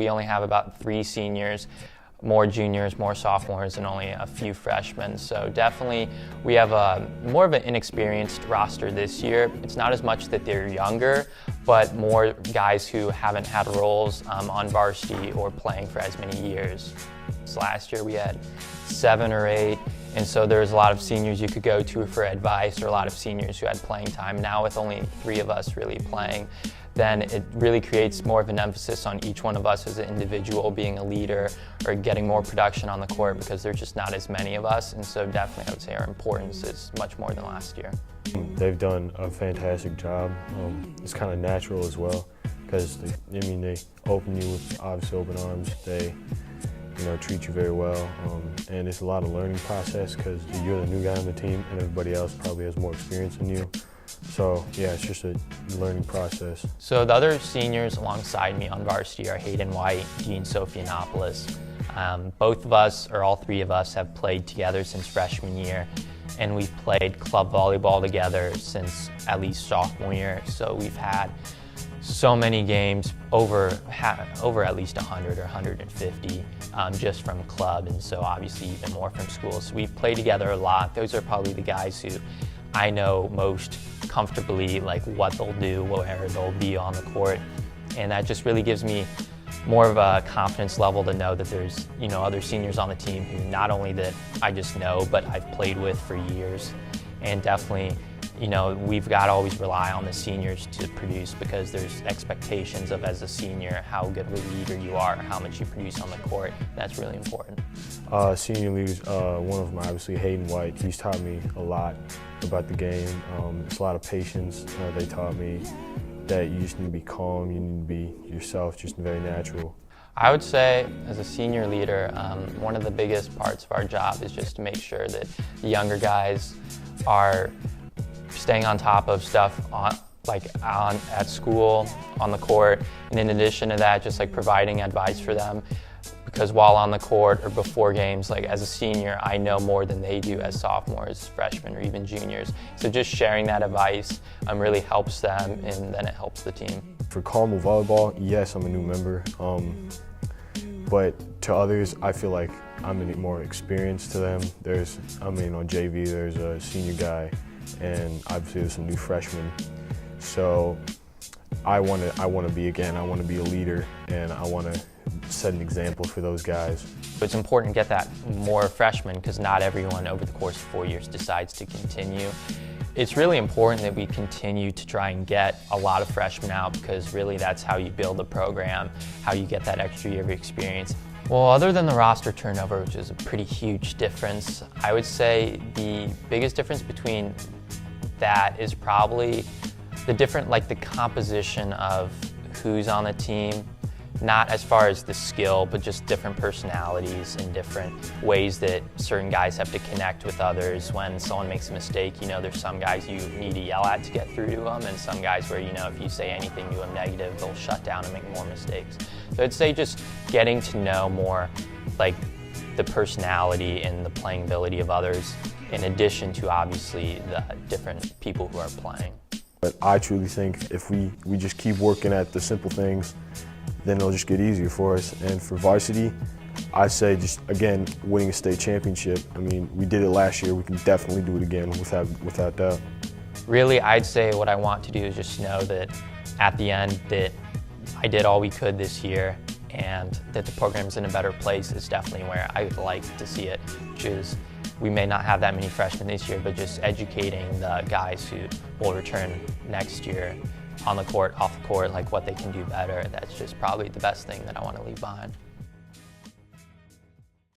We only have about 3 seniors, more juniors, more sophomores, and only a few freshmen. So definitely we have more of an inexperienced roster this year. It's not as much that they're younger, but more guys who haven't had roles on varsity or playing for as many years. So last year we had 7 or 8, and so there's a lot of seniors you could go to for advice, or a lot of seniors who had playing time. Now with only 3 of us really playing, then it really creates more of an emphasis on each one of us as an individual being a leader or getting more production on the court, because there's just not as many of us, and so definitely I would say our importance is much more than last year. They've done a fantastic job. It's kind of natural as well, because they open you with obviously open arms. They treat you very well, and it's a lot of learning process because you're the new guy on the team and everybody else probably has more experience than you. So yeah, it's just a learning process. So the other seniors alongside me on varsity are Hayden White, Gene Sophianopoulos. Both of us, or all 3 of us, have played together since freshman year, and we've played club volleyball together since at least sophomore year. So we've had so many games, over at least 100 or 150 just from club, and so obviously even more from school. So we've played together a lot. Those are probably the guys who I know most comfortably, like what they'll do, where they'll be on the court, and that just really gives me more of a confidence level to know that there's other seniors on the team who not only that I just know, but I've played with for years. And definitely we've got to always rely on the seniors to produce, because there's expectations of, as a senior, how good of a leader you are, how much you produce on the court. That's really important. Senior leaders, one of them obviously Hayden White. He's taught me a lot about the game. It's a lot of patience. They taught me that you just need to be calm, you need to be yourself, just very natural. I would say, as a senior leader, one of the biggest parts of our job is just to make sure that the younger guys are staying on top of stuff at school, on the court, and in addition to that, just providing advice for them, because while on the court or before games, as a senior, I know more than they do as sophomores, freshmen, or even juniors. So just sharing that advice really helps them, and then it helps the team. For Carmel Volleyball, yes, I'm a new member, but to others, I feel like I'm more experienced to them. On JV, there's a senior guy, and obviously there's some new freshmen. So I want to be a leader, and I want to set an example for those guys. It's important to get that more freshmen, because not everyone over the course of 4 years decides to continue. It's really important that we continue to try and get a lot of freshmen out, because really that's how you build a program, how you get that extra year of experience. Well, other than the roster turnover, which is a pretty huge difference, I would say the biggest difference between that is probably the composition of who's on the team. Not as far as the skill, but just different personalities and different ways that certain guys have to connect with others. When someone makes a mistake, there's some guys you need to yell at to get through to them, and some guys where, if you say anything to them negative, they'll shut down and make more mistakes. So I'd say just getting to know more the personality and the playing ability of others, in addition to obviously the different people who are playing. But I truly think if we just keep working at the simple things, then it'll just get easier for us. And for varsity, I say just, again, winning a state championship. We did it last year. We can definitely do it again without doubt. Really, I'd say what I want to do is just know that at the end that I did all we could this year, and that the program's in a better place is definitely where I would like to see it, which is we may not have that many freshmen this year, but just educating the guys who will return next year on the court, off the court, what they can do better. That's just probably the best thing that I want to leave behind.